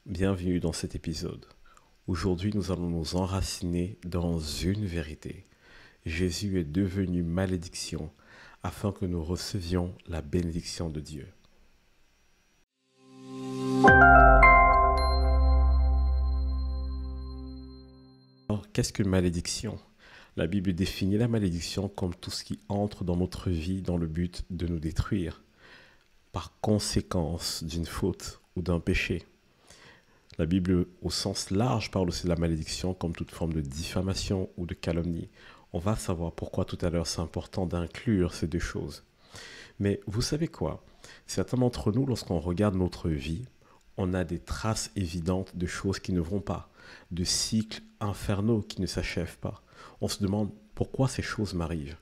Bienvenue dans cet épisode. Aujourd'hui, nous allons nous enraciner dans une vérité. Jésus est devenu malédiction afin que nous recevions la bénédiction de Dieu. Alors, qu'est-ce qu'une malédiction? La Bible définit la malédiction comme tout ce qui entre dans notre vie dans le but de nous détruire, par conséquence d'une faute ou d'un péché. La Bible, au sens large, parle aussi de la malédiction comme toute forme de diffamation ou de calomnie. On va savoir pourquoi tout à l'heure c'est important d'inclure ces deux choses. Mais vous savez quoi? Certains d'entre nous, lorsqu'on regarde notre vie, on a des traces évidentes de choses qui ne vont pas, de cycles infernaux qui ne s'achèvent pas. On se demande pourquoi ces choses m'arrivent.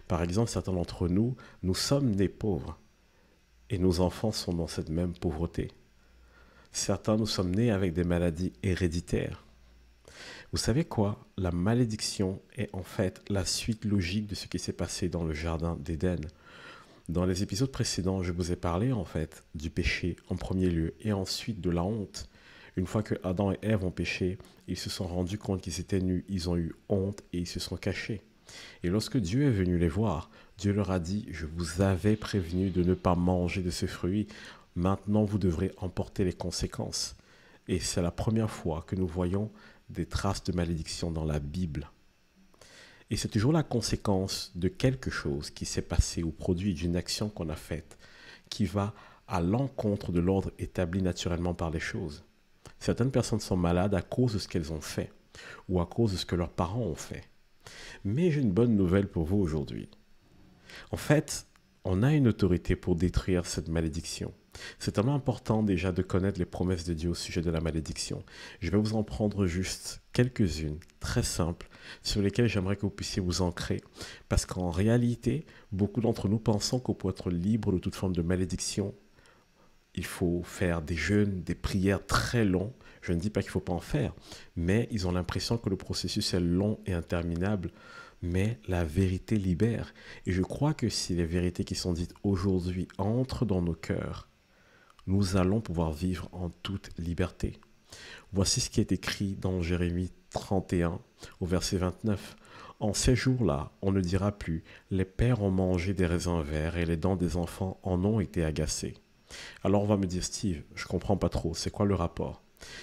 Par exemple, certains d'entre nous, nous sommes nés pauvres et nos enfants sont dans cette même pauvreté. Certains, nous sommes nés avec des maladies héréditaires. Vous savez quoi? La malédiction est en fait la suite logique de ce qui s'est passé dans le jardin d'Éden. Dans les épisodes précédents, je vous ai parlé en fait du péché en premier lieu et ensuite de la honte. Une fois que Adam et Ève ont péché, ils se sont rendus compte qu'ils étaient nus, ils ont eu honte et ils se sont cachés. Et lorsque Dieu est venu les voir, Dieu leur a dit « Je vous avais prévenu de ne pas manger de ce fruit. Maintenant, vous devrez en porter les conséquences. » Et c'est la première fois que nous voyons des traces de malédiction dans la Bible. Et c'est toujours la conséquence de quelque chose qui s'est passé ou produit d'une action qu'on a faite qui va à l'encontre de l'ordre établi naturellement par les choses. Certaines personnes sont malades à cause de ce qu'elles ont fait ou à cause de ce que leurs parents ont fait. Mais j'ai une bonne nouvelle pour vous aujourd'hui. En fait, on a une autorité pour détruire cette malédiction. C'est tellement important déjà de connaître les promesses de Dieu au sujet de la malédiction. Je vais vous en prendre juste quelques-unes, très simples, sur lesquelles j'aimerais que vous puissiez vous ancrer. Parce qu'en réalité, beaucoup d'entre nous pensons que pour être libre de toute forme de malédiction, il faut faire des jeûnes, des prières très longs. Je ne dis pas qu'il ne faut pas en faire, mais ils ont l'impression que le processus est long et interminable. Mais la vérité libère. Et je crois que si les vérités qui sont dites aujourd'hui entrent dans nos cœurs, nous allons pouvoir vivre en toute liberté. Voici ce qui est écrit dans Jérémie 31, au verset 29. En ces jours-là, on ne dira plus, les pères ont mangé des raisins verts et les dents des enfants en ont été agacées. Alors on va me dire, Steve, je ne comprends pas trop, c'est quoi le rapport?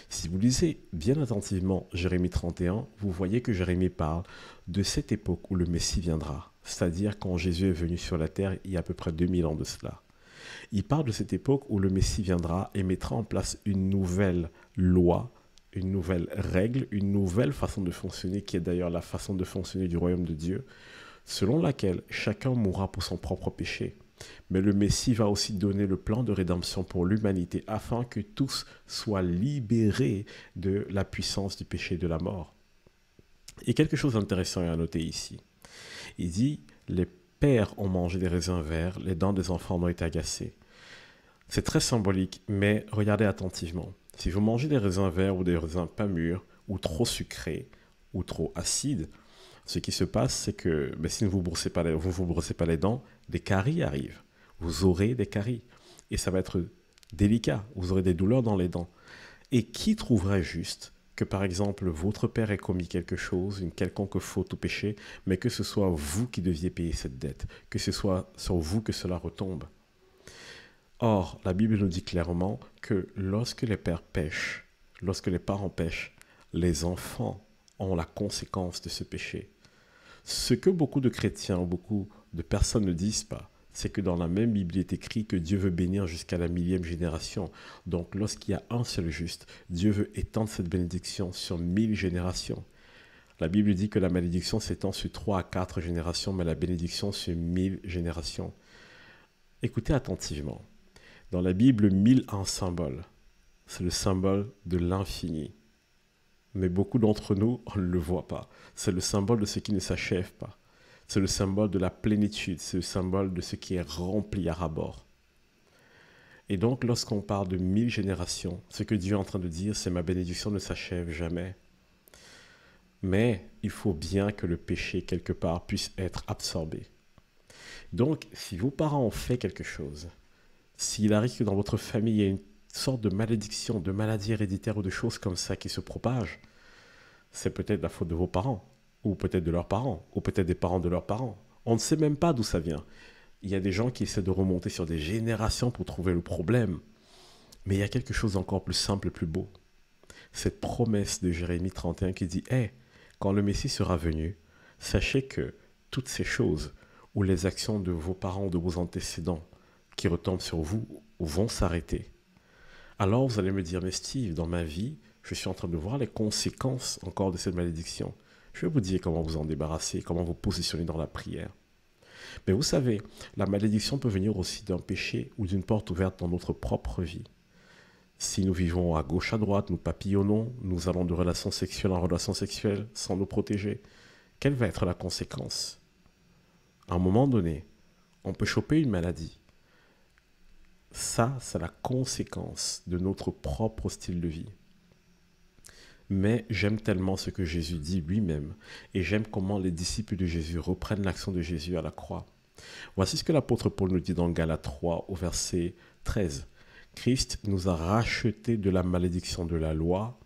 Si vous lisez bien attentivement Jérémie 31, vous voyez que Jérémie parle de cette époque où le Messie viendra, c'est-à-dire quand Jésus est venu sur la terre il y a à peu près 2000 ans de cela. Il parle de cette époque où le Messie viendra et mettra en place une nouvelle loi, une nouvelle règle, une nouvelle façon de fonctionner, qui est d'ailleurs la façon de fonctionner du royaume de Dieu, selon laquelle chacun mourra pour son propre péché. Mais le Messie va aussi donner le plan de rédemption pour l'humanité afin que tous soient libérés de la puissance du péché et de la mort. Et quelque chose d'intéressant à noter ici. Il dit, les pères ont mangé des raisins verts, les dents des enfants ont été agacées. C'est très symbolique, mais regardez attentivement. Si vous mangez des raisins verts ou des raisins pas mûrs, ou trop sucrés, ou trop acides, ce qui se passe, c'est que si vous ne vous brossez pas les dents, des caries arrivent. Vous aurez des caries. Et ça va être délicat. Vous aurez des douleurs dans les dents. Et qui trouverait juste que, par exemple, votre père ait commis quelque chose, une quelconque faute ou péché, mais que ce soit vous qui deviez payer cette dette, que ce soit sur vous que cela retombe? Or, la Bible nous dit clairement que lorsque les pères pêchent, lorsque les parents pêchent, les enfants ont la conséquence de ce péché. Ce que beaucoup de chrétiens ou beaucoup de personnes ne disent pas, c'est que dans la même Bible, il est écrit que Dieu veut bénir jusqu'à la 1000e génération. Donc, lorsqu'il y a un seul juste, Dieu veut étendre cette bénédiction sur 1000 générations. La Bible dit que la malédiction s'étend sur 3 à 4 générations, mais la bénédiction sur 1000 générations. Écoutez attentivement. Dans la Bible, 1000 a un symbole. C'est le symbole de l'infini. Mais beaucoup d'entre nous, on ne le voit pas. C'est le symbole de ce qui ne s'achève pas. C'est le symbole de la plénitude. C'est le symbole de ce qui est rempli à ras-bord. Et donc, lorsqu'on parle de 1000 générations, ce que Dieu est en train de dire, c'est ma bénédiction ne s'achève jamais. Mais il faut bien que le péché, quelque part, puisse être absorbé. Donc, si vos parents ont fait quelque chose, s'il arrive que dans votre famille, il y a une sortes de malédictions, de maladies héréditaires ou de choses comme ça qui se propagent, c'est peut-être la faute de vos parents, ou peut-être de leurs parents, ou peut-être des parents de leurs parents. On ne sait même pas d'où ça vient. Il y a des gens qui essaient de remonter sur des générations pour trouver le problème. Mais il y a quelque chose d'encore plus simple et plus beau. Cette promesse de Jérémie 31 qui dit « Hey, quand le Messie sera venu, sachez que toutes ces choses ou les actions de vos parents, de vos antécédents qui retombent sur vous vont s'arrêter. » Alors vous allez me dire « Mais Steve, dans ma vie, je suis en train de voir les conséquences encore de cette malédiction. » Je vais vous dire comment vous en débarrasser, comment vous positionner dans la prière. Mais vous savez, la malédiction peut venir aussi d'un péché ou d'une porte ouverte dans notre propre vie. Si nous vivons à gauche, à droite, nous papillonnons, nous allons de relation sexuelle en relation sexuelle sans nous protéger, quelle va être la conséquence? À un moment donné, on peut choper une maladie. Ça, c'est la conséquence de notre propre style de vie. Mais j'aime tellement ce que Jésus dit lui-même et j'aime comment les disciples de Jésus reprennent l'action de Jésus à la croix. Voici ce que l'apôtre Paul nous dit dans Galates 3 au verset 13. Christ nous a rachetés de la malédiction de la loi,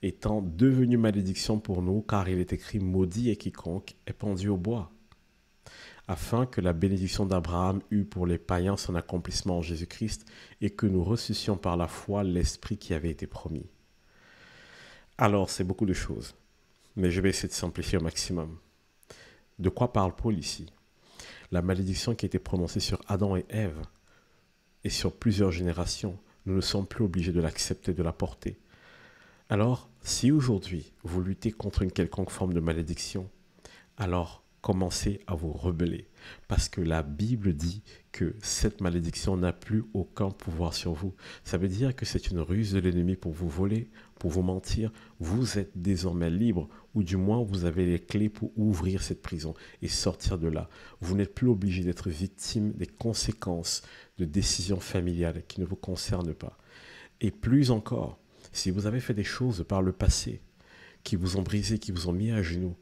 étant devenu malédiction pour nous, car il est écrit « Maudit est quiconque est pendu au bois », afin que la bénédiction d'Abraham eût pour les païens son accomplissement en Jésus-Christ et que nous reçussions par la foi l'Esprit qui avait été promis. Alors, c'est beaucoup de choses, mais je vais essayer de simplifier au maximum. De quoi parle Paul ici? La malédiction qui a été prononcée sur Adam et Ève et sur plusieurs générations, nous ne sommes plus obligés de l'accepter, de la porter. Alors, si aujourd'hui vous luttez contre une quelconque forme de malédiction, alors commencez à vous rebeller, parce que la Bible dit que cette malédiction n'a plus aucun pouvoir sur vous. Ça veut dire que c'est une ruse de l'ennemi pour vous voler, pour vous mentir. Vous êtes désormais libre, ou du moins vous avez les clés pour ouvrir cette prison et sortir de là. Vous n'êtes plus obligé d'être victime des conséquences de décisions familiales qui ne vous concernent pas. Et plus encore, si vous avez fait des choses par le passé qui vous ont brisé, qui vous ont mis à genoux,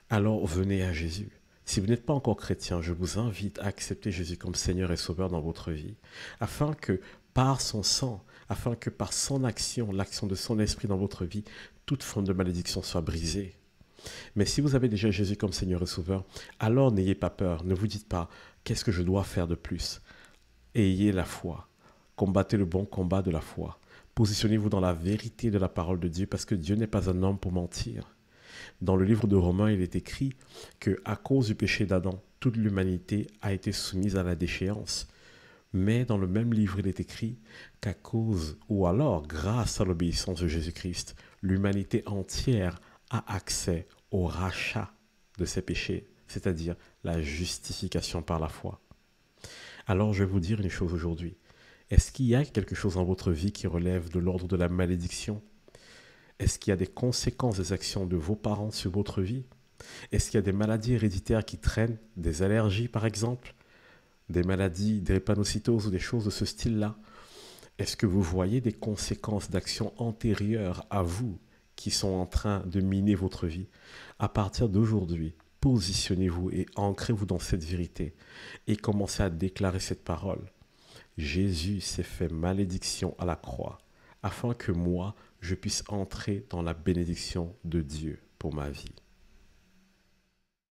alors venez à Jésus. Si vous n'êtes pas encore chrétien, je vous invite à accepter Jésus comme Seigneur et Sauveur dans votre vie, afin que par son sang, afin que par son action, l'action de son esprit dans votre vie, toute forme de malédiction soit brisée. Mais si vous avez déjà Jésus comme Seigneur et Sauveur, alors n'ayez pas peur, ne vous dites pas « qu'est-ce que je dois faire de plus ?» Ayez la foi, combattez le bon combat de la foi, positionnez-vous dans la vérité de la parole de Dieu, parce que Dieu n'est pas un homme pour mentir. Dans le livre de Romains, il est écrit qu'à cause du péché d'Adam, toute l'humanité a été soumise à la déchéance. Mais dans le même livre, il est écrit qu'à cause, ou alors grâce à l'obéissance de Jésus-Christ, l'humanité entière a accès au rachat de ses péchés, c'est-à-dire la justification par la foi. Alors je vais vous dire une chose aujourd'hui. Est-ce qu'il y a quelque chose dans votre vie qui relève de l'ordre de la malédiction? Est-ce qu'il y a des conséquences des actions de vos parents sur votre vie? Est-ce qu'il y a des maladies héréditaires qui traînent, des allergies par exemple, des maladies drépanocytose ou des choses de ce style-là? Est-ce que vous voyez des conséquences d'actions antérieures à vous qui sont en train de miner votre vie? À partir d'aujourd'hui, positionnez-vous et ancrez-vous dans cette vérité et commencez à déclarer cette parole. Jésus s'est fait malédiction à la croix afin que moi, je puisse entrer dans la bénédiction de Dieu pour ma vie.